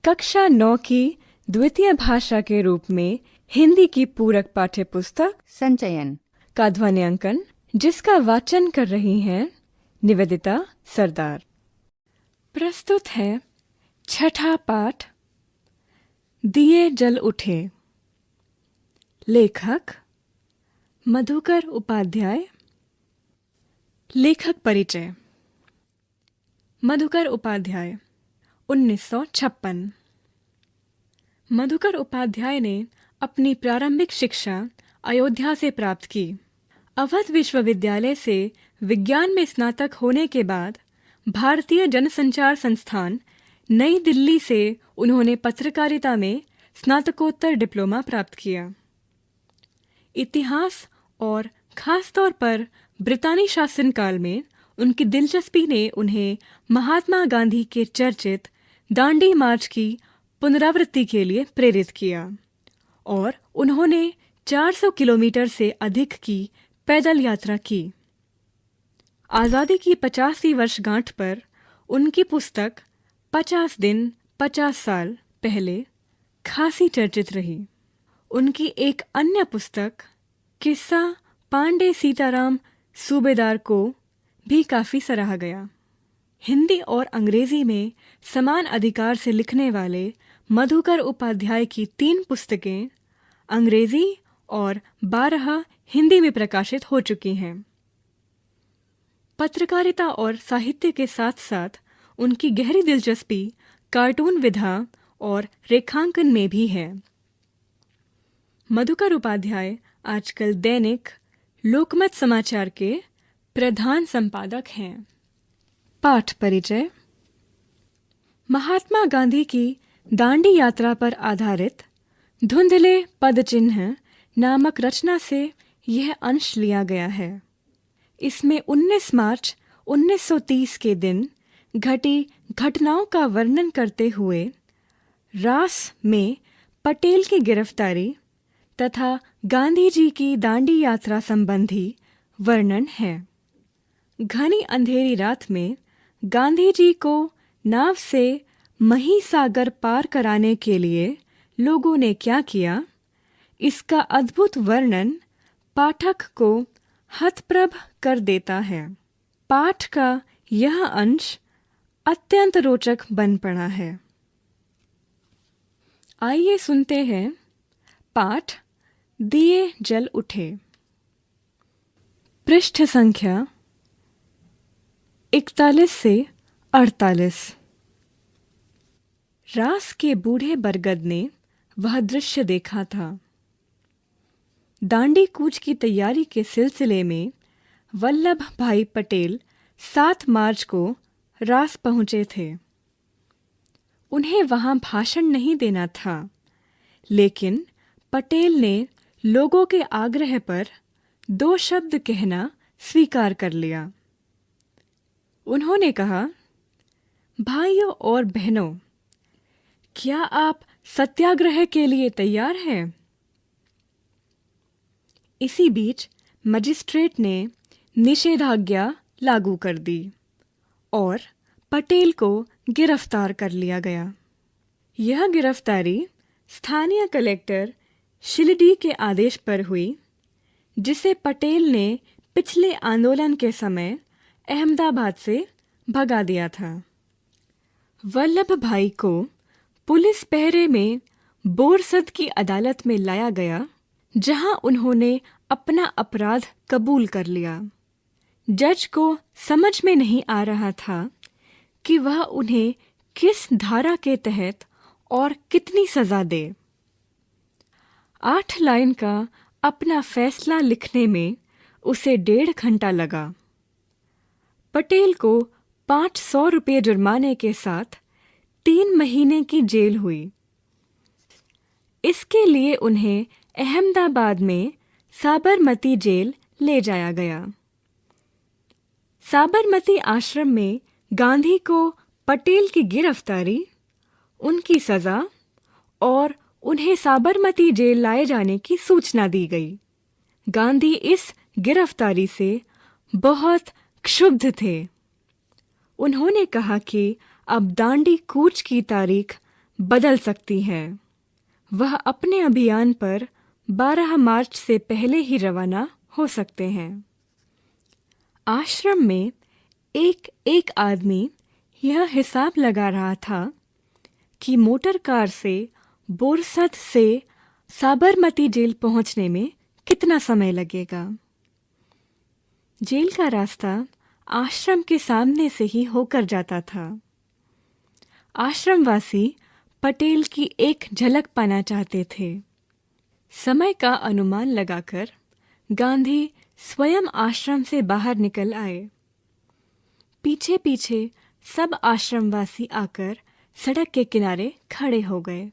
कक्षा 9 की द्वितीय भाषा के रूप में हिंदी की पूरक पाठ्य पुस्तक संचयन का ध्वन्यांकन जिसका वाचन कर रही हैं निवेदिता सरदार। प्रस्तुत है छठा पाठ दिए जल उठे। लेखक मधुकर उपाध्याय। लेखक परिचय। मधुकर उपाध्याय 1956। मधुकर उपाध्याय ने अपनी प्रारंभिक शिक्षा अयोध्या से प्राप्त की। अवध विश्वविद्यालय से विज्ञान में स्नातक होने के बाद भारतीय जनसंचार संस्थान नई दिल्ली से उन्होंने पत्रकारिता में स्नातकोत्तर डिप्लोमा प्राप्त किया। इतिहास और खास तौर पर ब्रितानी शासनकाल में उनकी दिलचस्पी ने उन्हें महात्मा गांधी के चर्चित दांडी मार्च की पुनरावृत्ति के लिए प्रेरित किया और उन्होंने 400 किलोमीटर से अधिक की पैदल यात्रा की। आज़ादी की 50वीं वर्षगांठ पर उनकी पुस्तक 50 दिन 50 साल पहले खासी चर्चित रही। उनकी एक अन्य पुस्तक किस्सा पांडे सीताराम सूबेदार को भी काफ़ी सराहा गया। हिंदी और अंग्रेजी में समान अधिकार से लिखने वाले मधुकर उपाध्याय की 3 पुस्तकें अंग्रेजी और 12 हिंदी में प्रकाशित हो चुकी हैं। पत्रकारिता और साहित्य के साथ साथ उनकी गहरी दिलचस्पी कार्टून विधा और रेखांकन में भी है। मधुकर उपाध्याय आजकल दैनिक लोकमत समाचार के प्रधान संपादक हैं। पाठ परिचय। महात्मा गांधी की दांडी यात्रा पर आधारित धुंधले पदचिन्ह नामक रचना से यह अंश लिया गया है। इसमें 19 मार्च 1930 के दिन घटी घटनाओं का वर्णन करते हुए रास में पटेल की गिरफ्तारी तथा गांधी जी की दांडी यात्रा संबंधी वर्णन है। घनी अंधेरी रात में गांधी जी को नाव से महिसागर पार कराने के लिए लोगों ने क्या किया, इसका अद्भुत वर्णन पाठक को हतप्रभ कर देता है। पाठ का यह अंश अत्यंत रोचक बन पड़ा है। आइए सुनते हैं पाठ दिए जल उठे। पृष्ठ संख्या 41 से 48। रास के बूढ़े बरगद ने वह दृश्य देखा था। दांडी कूच की तैयारी के सिलसिले में वल्लभ भाई पटेल 7 मार्च को रास पहुंचे थे। उन्हें वहां भाषण नहीं देना था, लेकिन पटेल ने लोगों के आग्रह पर 2 शब्द कहना स्वीकार कर लिया। उन्होंने कहा, भाइयों और बहनों, क्या आप सत्याग्रह के लिए तैयार हैं? इसी बीच मजिस्ट्रेट ने निषेधाज्ञा लागू कर दी और पटेल को गिरफ्तार कर लिया गया। यह गिरफ्तारी स्थानीय कलेक्टर शिलडी के आदेश पर हुई, जिसे पटेल ने पिछले आंदोलन के समय अहमदाबाद से भगा दिया था। वल्लभ भाई को पुलिस पहरे में बोरसद की अदालत में लाया गया, जहां उन्होंने अपना अपराध कबूल कर लिया। जज को समझ में नहीं आ रहा था कि वह उन्हें किस धारा के तहत और कितनी सजा दे। 8 लाइन का अपना फैसला लिखने में उसे 1.5 घंटा लगा। पटेल को 500 रुपये जुर्माने के साथ 3 महीने की जेल हुई। इसके लिए उन्हें अहमदाबाद में साबरमती जेल ले जाया गया। साबरमती आश्रम में गांधी को पटेल की गिरफ्तारी, उनकी सजा और उन्हें साबरमती जेल लाए जाने की सूचना दी गई। गांधी इस गिरफ्तारी से बहुत क्षुब्ध थे। उन्होंने कहा कि अब दांडी कूच की तारीख बदल सकती है। वह अपने अभियान पर 12 मार्च से पहले ही रवाना हो सकते हैं। आश्रम में एक एक आदमी यह हिसाब लगा रहा था कि मोटर कार से बोरसद से साबरमती जेल पहुंचने में कितना समय लगेगा। जेल का रास्ता आश्रम के सामने से ही होकर जाता था। आश्रमवासी पटेल की एक झलक पाना चाहते थे। समय का अनुमान लगाकर गांधी स्वयं आश्रम से बाहर निकल आए। पीछे पीछे सब आश्रमवासी आकर सड़क के किनारे खड़े हो गए।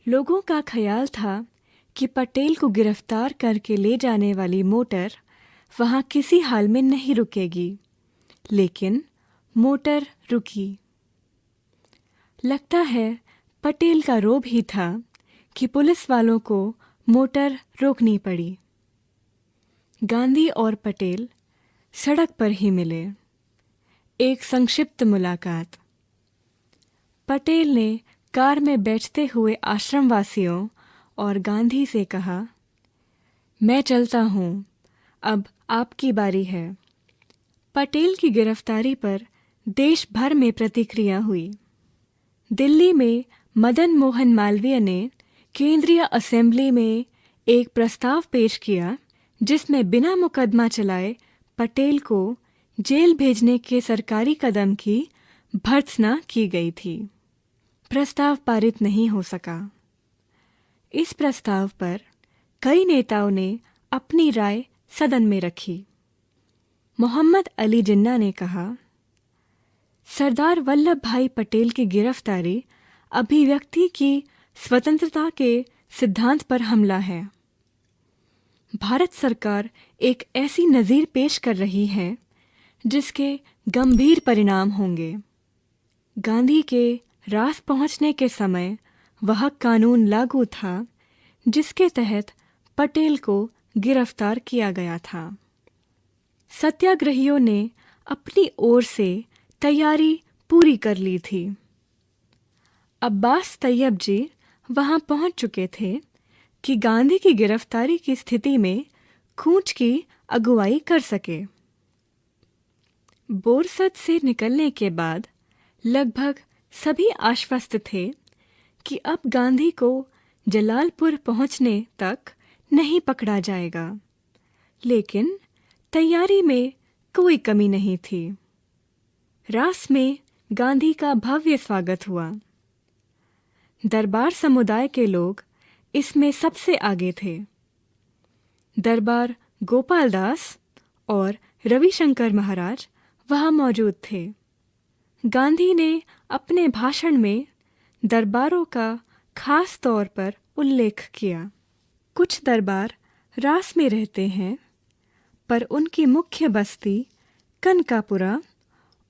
लोगों का ख्याल था कि पटेल को गिरफ्तार करके ले जाने वाली मोटर वहां किसी हाल में नहीं रुकेगी, लेकिन मोटर रुकी। लगता है पटेल का रोब ही था कि पुलिस वालों को मोटर रोकनी पड़ी। गांधी और पटेल सड़क पर ही मिले। एक संक्षिप्त मुलाकात। पटेल ने कार में बैठते हुए आश्रमवासियों और गांधी से कहा, मैं चलता हूँ, अब आपकी बारी है। पटेल की गिरफ्तारी पर देश भर में प्रतिक्रिया हुई। दिल्ली में मदन मोहन मालवीय ने केंद्रीय असेंबली में एक प्रस्ताव पेश किया जिसमें बिना मुकदमा चलाए पटेल को जेल भेजने के सरकारी कदम की भर्त्सना की गई थी। प्रस्ताव पारित नहीं हो सका। इस प्रस्ताव पर कई नेताओं ने अपनी राय सदन में रखी। मोहम्मद अली जिन्ना ने कहा, सरदार वल्लभ भाई पटेल की गिरफ्तारी अभिव्यक्ति की स्वतंत्रता के सिद्धांत पर हमला है। भारत सरकार एक ऐसी नज़ीर पेश कर रही है जिसके गंभीर परिणाम होंगे। गांधी के रास पहुंचने के समय वह कानून लागू था जिसके तहत पटेल को गिरफ्तार किया गया था। सत्याग्रहियों ने अपनी ओर से तैयारी पूरी कर ली थी। अब्बास तैयब जी वहां पहुंच चुके थे कि गांधी की गिरफ्तारी की स्थिति में कूच की अगुवाई कर सके। बोरसद से निकलने के बाद लगभग सभी आश्वस्त थे कि अब गांधी को जलालपुर पहुंचने तक नहीं पकड़ा जाएगा, लेकिन तैयारी में कोई कमी नहीं थी। रास में गांधी का भव्य स्वागत हुआ। दरबार समुदाय के लोग इसमें सबसे आगे थे। दरबार गोपाल दास और रविशंकर महाराज वहां मौजूद थे। गांधी ने अपने भाषण में दरबारों का खास तौर पर उल्लेख किया। कुछ दरबार रास में रहते हैं, पर उनकी मुख्य बस्ती कनकापुरा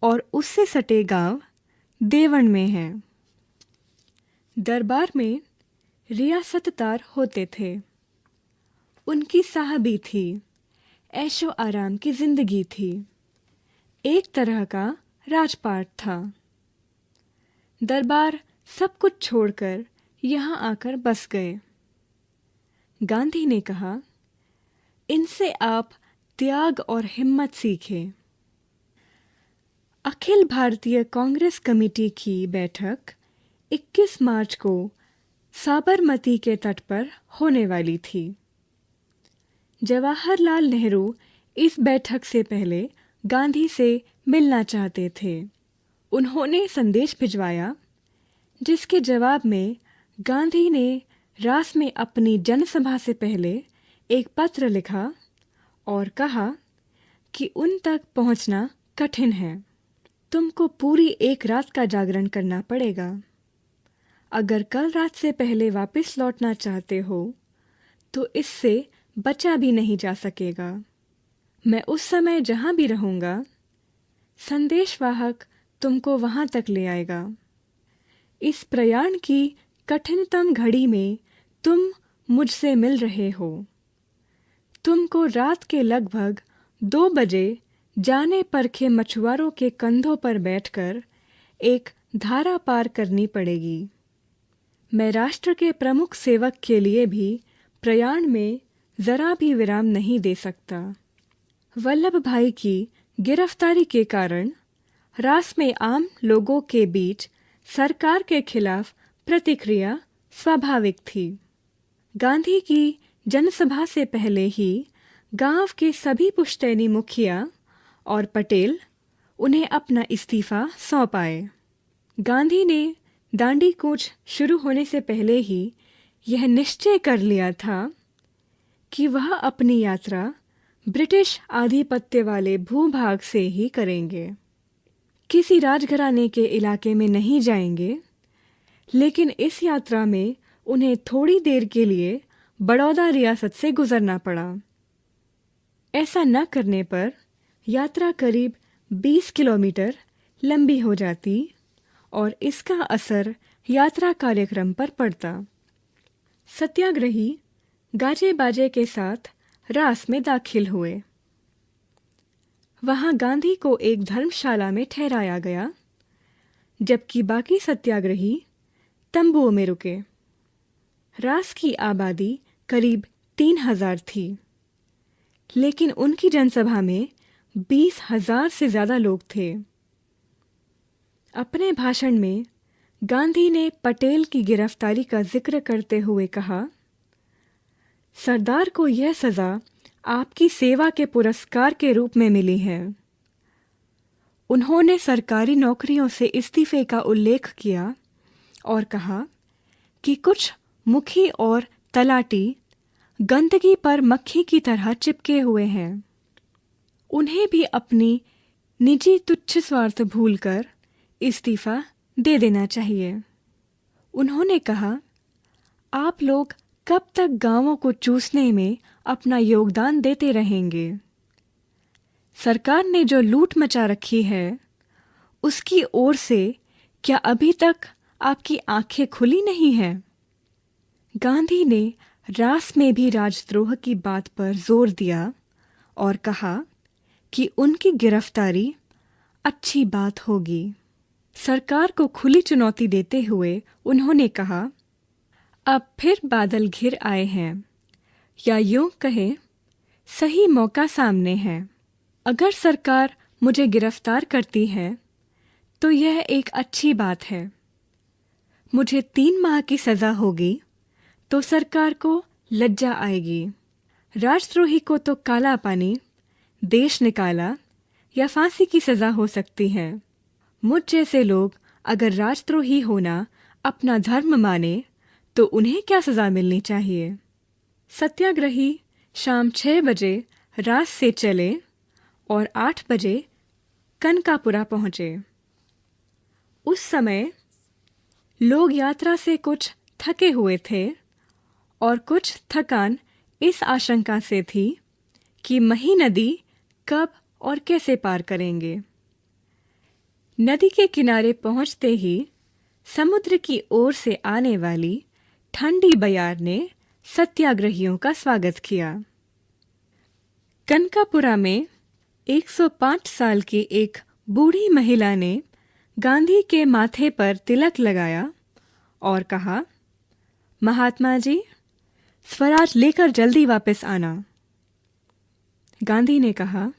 और उससे सटे गांव देवण में है। दरबार में रियासतदार होते थे। उनकी साहबी थी, ऐशो आराम की जिंदगी थी। एक तरह का राजपाट था। दरबार सब कुछ छोड़कर यहाँ आकर बस गए। गांधी ने कहा, इनसे आप त्याग और हिम्मत सीखें। अखिल भारतीय कांग्रेस कमेटी की बैठक 21 मार्च को साबरमती के तट पर होने वाली थी। जवाहरलाल नेहरू इस बैठक से पहले गांधी से मिलना चाहते थे। उन्होंने संदेश भिजवाया, जिसके जवाब में गांधी ने रास में अपनी जनसभा से पहले एक पत्र लिखा और कहा कि उन तक पहुंचना कठिन है। तुमको पूरी एक रात का जागरण करना पड़ेगा। अगर कल रात से पहले वापस लौटना चाहते हो तो इससे बचा भी नहीं जा सकेगा। मैं उस समय जहां भी रहूंगा, संदेशवाहक तुमको वहां तक ले आएगा। इस प्रयाण की कठिनतम घड़ी में तुम मुझसे मिल रहे हो। तुमको रात के लगभग 2 बजे जाने परखे मछुआरों के कंधों पर बैठकर एक धारा पार करनी पड़ेगी। मैं राष्ट्र के प्रमुख सेवक के लिए भी प्रयाण में जरा भी विराम नहीं दे सकता। वल्लभ भाई की गिरफ्तारी के कारण रास में आम लोगों के बीच सरकार के खिलाफ प्रतिक्रिया स्वाभाविक थी। गांधी की जनसभा से पहले ही गांव के सभी पुश्तैनी मुखिया और पटेल उन्हें अपना इस्तीफा सौंप आए। गांधी ने दांडी कूच शुरू होने से पहले ही यह निश्चय कर लिया था कि वह अपनी यात्रा ब्रिटिश आधिपत्य वाले भूभाग से ही करेंगे। किसी राजघराने के इलाके में नहीं जाएंगे, लेकिन इस यात्रा में उन्हें थोड़ी देर के लिए बड़ौदा रियासत से गुजरना पड़ा। ऐसा न करने पर यात्रा करीब 20 किलोमीटर लंबी हो जाती और इसका असर यात्रा कार्यक्रम पर पड़ता। सत्याग्रही गाजे बाजे के साथ रास में दाखिल हुए। वहां गांधी को एक धर्मशाला में ठहराया गया, जबकि बाकी सत्याग्रही तंबुओं में रुके। रास की आबादी करीब 3000 थी, लेकिन उनकी जनसभा में 20,000 से ज्यादा लोग थे। अपने भाषण में गांधी ने पटेल की गिरफ्तारी का जिक्र करते हुए कहा, सरदार को यह सजा आपकी सेवा के पुरस्कार के रूप में मिली है। उन्होंने सरकारी नौकरियों से इस्तीफे का उल्लेख किया और कहा कि कुछ मुखी और तलाटी गंदगी पर मक्खी की तरह चिपके हुए हैं। उन्हें भी अपनी निजी तुच्छ स्वार्थ भूलकर इस्तीफा दे देना चाहिए। उन्होंने कहा, आप लोग कब तक गांवों को चूसने में अपना योगदान देते रहेंगे? सरकार ने जो लूट मचा रखी है, उसकी ओर से क्या अभी तक आपकी आंखें खुली नहीं हैं? गांधी ने रास में भी राजद्रोह की बात पर जोर दिया और कहा कि उनकी गिरफ्तारी अच्छी बात होगी। सरकार को खुली चुनौती देते हुए उन्होंने कहा, अब फिर बादल घिर आए हैं, या यूं कहें सही मौका सामने है। अगर सरकार मुझे गिरफ्तार करती है तो यह एक अच्छी बात है। मुझे 3 माह की सजा होगी तो सरकार को लज्जा आएगी। राजद्रोही को तो काला पानी, देश निकाला या फांसी की सजा हो सकती है। मुझ जैसे लोग अगर राजद्रोही होना अपना धर्म माने तो उन्हें क्या सजा मिलनी चाहिए? सत्याग्रही शाम 6 बजे रास से चले और 8 बजे कनकापुरा पहुंचे। उस समय लोग यात्रा से कुछ थके हुए थे और कुछ थकान इस आशंका से थी कि मही नदी कब और कैसे पार करेंगे। नदी के किनारे पहुंचते ही समुद्र की ओर से आने वाली ठंडी बयार ने सत्याग्रहियों का स्वागत किया। कनकापुरा में 105 साल की एक बूढ़ी महिला ने गांधी के माथे पर तिलक लगाया और कहा, महात्मा जी, स्वराज लेकर जल्दी वापस आना। गांधी ने कहा,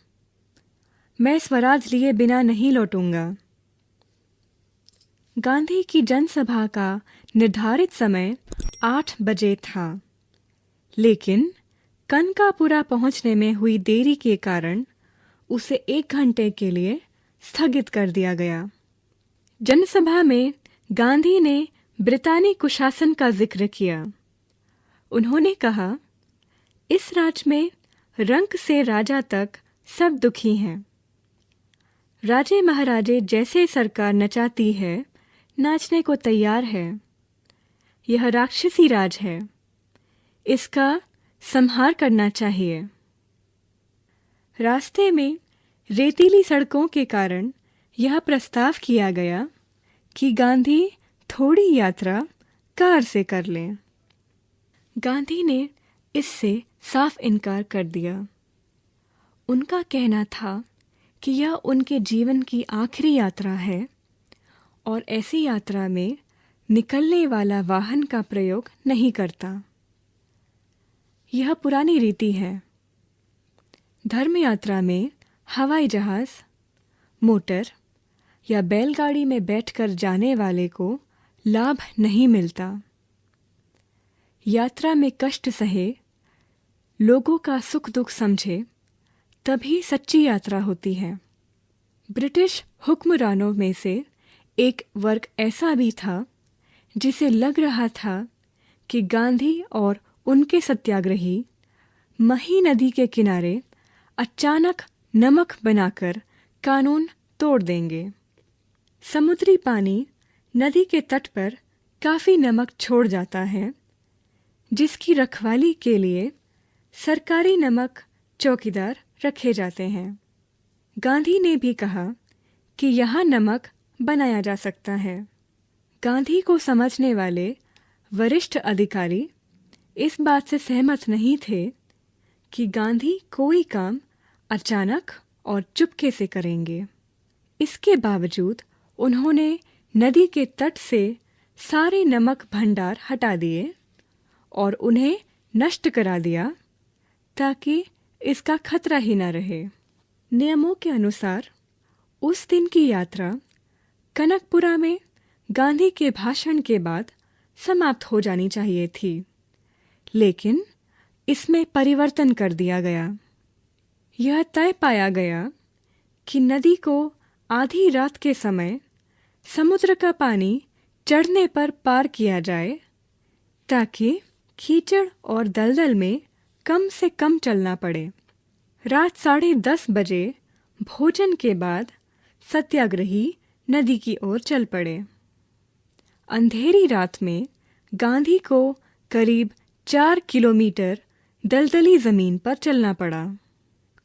मैं स्वराज लिए बिना नहीं लौटूंगा। गांधी की जनसभा का निर्धारित समय 8 बजे था, लेकिन कनकापुरा पहुंचने में हुई देरी के कारण उसे 1 घंटे के लिए स्थगित कर दिया गया। जनसभा में गांधी ने ब्रितानी कुशासन का जिक्र किया। उन्होंने कहा, इस राज्य में रंक से राजा तक सब दुखी हैं। राजे महाराजे जैसे सरकार नचाती है, नाचने को तैयार है। यह राक्षसी राज है, इसका संहार करना चाहिए। रास्ते में रेतीली सड़कों के कारण यह प्रस्ताव किया गया कि गांधी थोड़ी यात्रा कार से कर लें। गांधी ने इससे साफ इनकार कर दिया। उनका कहना था कि यह उनके जीवन की आखिरी यात्रा है और ऐसी यात्रा में निकलने वाला वाहन का प्रयोग नहीं करता। यह पुरानी रीति है। धर्म यात्रा में हवाई जहाज, मोटर या बैलगाड़ी में बैठकर जाने वाले को लाभ नहीं मिलता। यात्रा में कष्ट सहे, लोगों का सुख दुख समझे, तभी सच्ची यात्रा होती है। ब्रिटिश हुक्मरानों में से एक वर्ग ऐसा भी था जिसे लग रहा था कि गांधी और उनके सत्याग्रही मही नदी के किनारे अचानक नमक बनाकर कानून तोड़ देंगे। समुद्री पानी नदी के तट पर काफ़ी नमक छोड़ जाता है, जिसकी रखवाली के लिए सरकारी नमक चौकीदार रखे जाते हैं। गांधी ने भी कहा कि यहाँ नमक बनाया जा सकता है। गांधी को समझने वाले वरिष्ठ अधिकारी इस बात से सहमत नहीं थे कि गांधी कोई काम अचानक और चुपके से करेंगे। इसके बावजूद उन्होंने नदी के तट से सारे नमक भंडार हटा दिए और उन्हें नष्ट करा दिया ताकि इसका खतरा ही न रहे। नियमों के अनुसार उस दिन की यात्रा कनकपुरा में गांधी के भाषण के बाद समाप्त हो जानी चाहिए थी, लेकिन इसमें परिवर्तन कर दिया गया। यह तय पाया गया कि नदी को आधी रात के समय समुद्र का पानी चढ़ने पर पार किया जाए ताकि कीचड़ और दलदल में कम से कम चलना पड़े। रात 10:30 बजे भोजन के बाद सत्याग्रही नदी की ओर चल पड़े। अंधेरी रात में गांधी को करीब 4 किलोमीटर दलदली जमीन पर चलना पड़ा।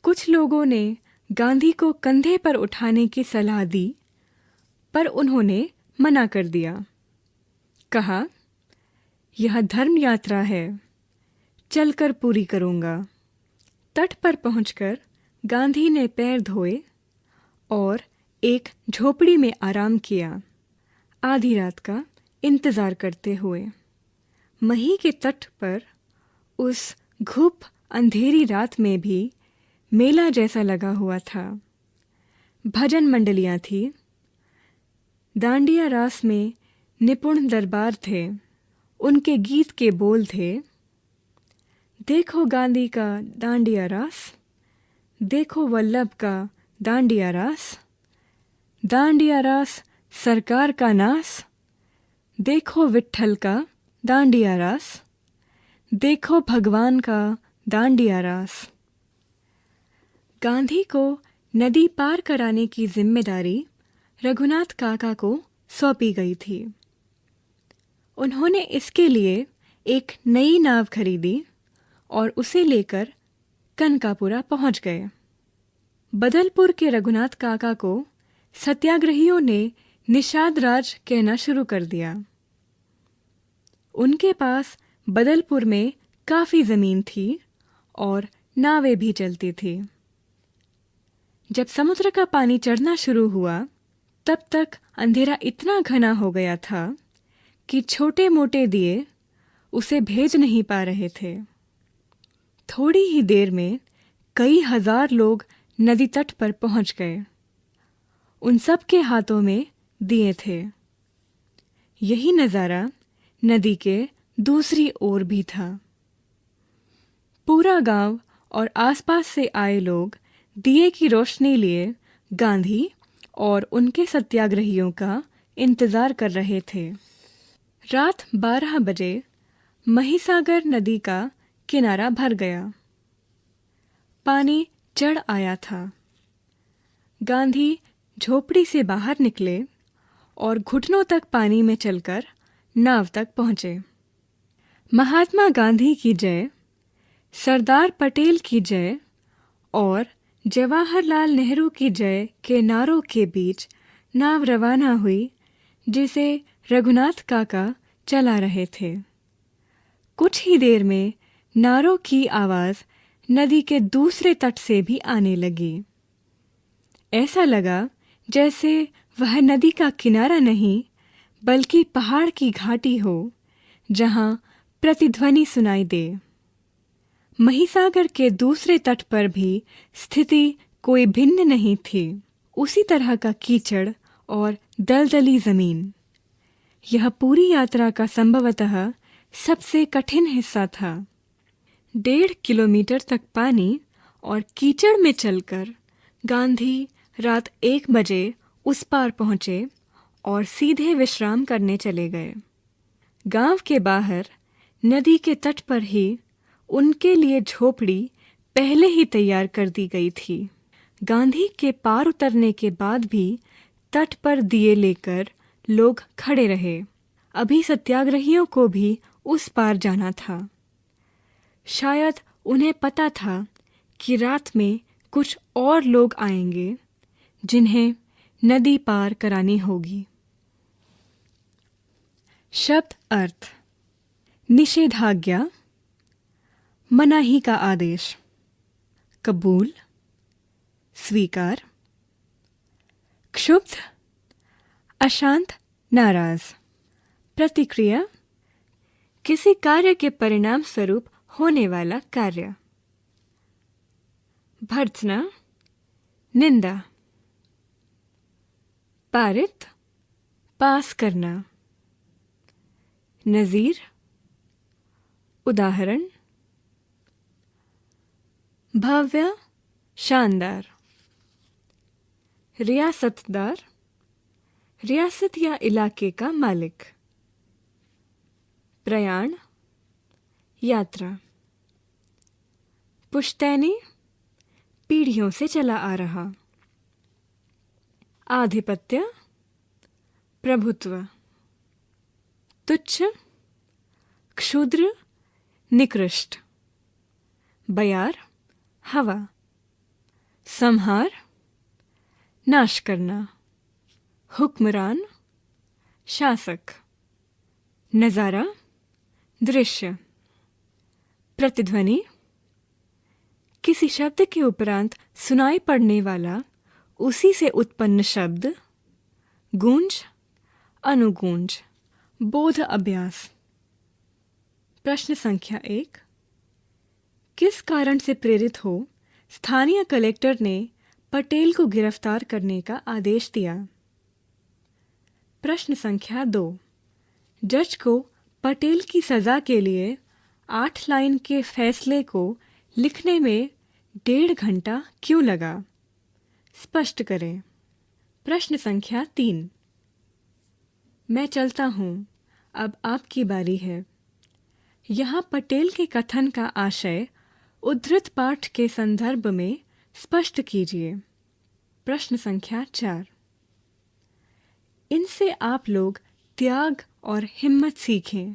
कुछ लोगों ने गांधी को कंधे पर उठाने की सलाह दी, पर उन्होंने मना कर दिया। कहा, यह धर्म यात्रा है, चलकर पूरी करूंगा। तट पर पहुंचकर गांधी ने पैर धोए और एक झोपड़ी में आराम किया, आधी रात का इंतजार करते हुए। मही के तट पर उस घुप अंधेरी रात में भी मेला जैसा लगा हुआ था। भजन मंडलियां थी, दांडिया रास में निपुण दरबार थे, उनके गीत के बोल थे, देखो गांधी का दांडिया रास, देखो वल्लभ का दांडिया रास, दांडिया रास सरकार का नास, देखो विट्ठल का दांडिया रास, देखो भगवान का दांडिया रास। गांधी को नदी पार कराने की जिम्मेदारी रघुनाथ काका को सौंपी गई थी। उन्होंने इसके लिए एक नई नाव खरीदी और उसे लेकर कनकापुरा पहुंच गए। बदलपुर के रघुनाथ काका को सत्याग्रहियों ने निषाद राज कहना शुरू कर दिया। उनके पास बदलपुर में काफ़ी ज़मीन थी और नावें भी चलती थी। जब समुद्र का पानी चढ़ना शुरू हुआ, तब तक अंधेरा इतना घना हो गया था कि छोटे मोटे दिए उसे भेज नहीं पा रहे थे। थोड़ी ही देर में कई हजार लोग नदी तट पर पहुंच गए। उन सब के हाथों में दिए थे। यही नज़ारा नदी के दूसरी ओर भी था। पूरा गांव और आसपास से आए लोग दिए की रोशनी लिए गांधी और उनके सत्याग्रहियों का इंतजार कर रहे थे। रात 12 बजे महिसागर नदी का किनारा भर गया। पानी चढ़ आया था। गांधी झोपड़ी से बाहर निकले और घुटनों तक पानी में चलकर नाव तक पहुंचे। महात्मा गांधी की जय, सरदार पटेल की जय और जवाहरलाल नेहरू की जय के नारों के बीच नाव रवाना हुई, जिसे रघुनाथ काका चला रहे थे। कुछ ही देर में नारों की आवाज़ नदी के दूसरे तट से भी आने लगी। ऐसा लगा जैसे वह नदी का किनारा नहीं बल्कि पहाड़ की घाटी हो जहाँ प्रतिध्वनि सुनाई दे। महिसागर के दूसरे तट पर भी स्थिति कोई भिन्न नहीं थी। उसी तरह का कीचड़ और दलदली जमीन। यह पूरी यात्रा का संभवतः सबसे कठिन हिस्सा था। 1.5 किलोमीटर तक पानी और कीचड़ में चलकर गांधी रात 1 बजे उस पार पहुंचे और सीधे विश्राम करने चले गए। गांव के बाहर नदी के तट पर ही उनके लिए झोपड़ी पहले ही तैयार कर दी गई थी। गांधी के पार उतरने के बाद भी तट पर दिए लेकर लोग खड़े रहे। अभी सत्याग्रहियों को भी उस पार जाना था। शायद उन्हें पता था कि रात में कुछ और लोग आएंगे जिन्हें नदी पार करानी होगी। शब्द अर्थ: निषेधाज्ञा, मनाही का आदेश, कबूल, स्वीकार, क्षुब्ध, अशांत, नाराज। प्रतिक्रिया: किसी कार्य के परिणाम स्वरूप होने वाला कार्य। भर्त्सना, निंदा। पारित, पास करना। नज़ीर, उदाहरण। भव्य, शानदार। रियासतदार, रियासत या इलाके का मालिक। प्रयाण, यात्रा। पुश्तैनी, पीढ़ियों से चला आ रहा। आधिपत्य, प्रभुत्व। तुच्छ, क्षुद्र, निकृष्ट। बयार, हवा। संहार, नाश करना। हुक्मरान, शासक। नज़ारा, दृश्य। प्रतिध्वनि, किसी शब्द के उपरांत सुनाई पड़ने वाला उसी से उत्पन्न शब्द। गूंज, अनुगूंज। बोध अभ्यास। प्रश्न संख्या 1। किस कारण से प्रेरित हो स्थानीय कलेक्टर ने पटेल को गिरफ्तार करने का आदेश दिया? प्रश्न संख्या 2। जज को पटेल की सजा के लिए 8 लाइन के फैसले को लिखने में 1.5 घंटा क्यों लगा? स्पष्ट करें। प्रश्न संख्या 3। मैं चलता हूँ, अब आपकी बारी है। यहाँ पटेल के कथन का आशय उद्धृत पाठ के संदर्भ में स्पष्ट कीजिए। प्रश्न संख्या 4। इनसे आप लोग त्याग और हिम्मत सीखें।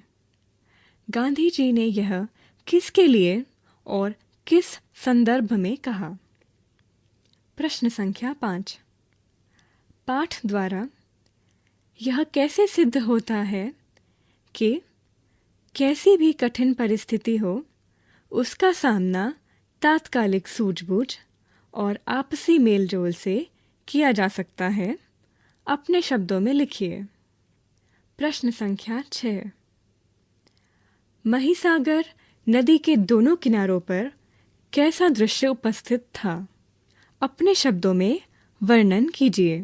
गांधी जी ने यह किसके लिए और किस संदर्भ में कहा? प्रश्न संख्या 5। पाठ द्वारा यह कैसे सिद्ध होता है कि कैसी भी कठिन परिस्थिति हो उसका सामना तात्कालिक सूझबूझ और आपसी मेलजोल से किया जा सकता है? अपने शब्दों में लिखिए। प्रश्न संख्या 6। महिसागर नदी के दोनों किनारों पर कैसा दृश्य उपस्थित था? अपने शब्दों में वर्णन कीजिए।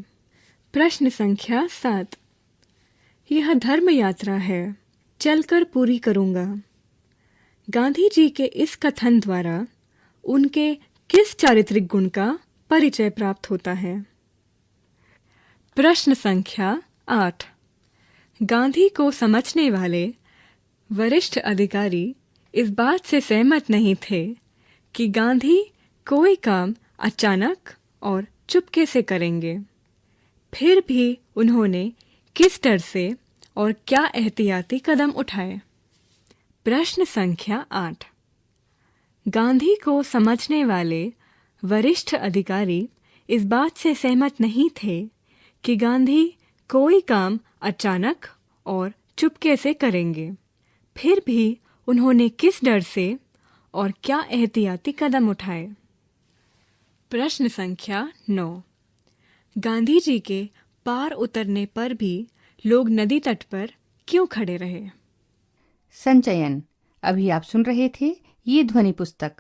प्रश्न संख्या 7। यह धर्म यात्रा है, चलकर पूरी करूंगा। गांधी जी के इस कथन द्वारा उनके किस चारित्रिक गुण का परिचय प्राप्त होता है? प्रश्न संख्या 8। गांधी को समझने वाले वरिष्ठ अधिकारी इस बात से सहमत नहीं थे कि गांधी कोई काम अचानक और चुपके से करेंगे। फिर भी उन्होंने किस डर से और क्या एहतियाती कदम उठाए? प्रश्न संख्या 8। गांधी को समझने वाले वरिष्ठ अधिकारी इस बात से सहमत नहीं थे कि गांधी कोई काम अचानक और चुपके से करेंगे। फिर भी उन्होंने किस डर से और क्या एहतियाती कदम उठाए? प्रश्न संख्या 9। गांधी जी के पार उतरने पर भी लोग नदी तट पर क्यों खड़े रहे? संचयन। अभी आप सुन रहे थे ये ध्वनि पुस्तक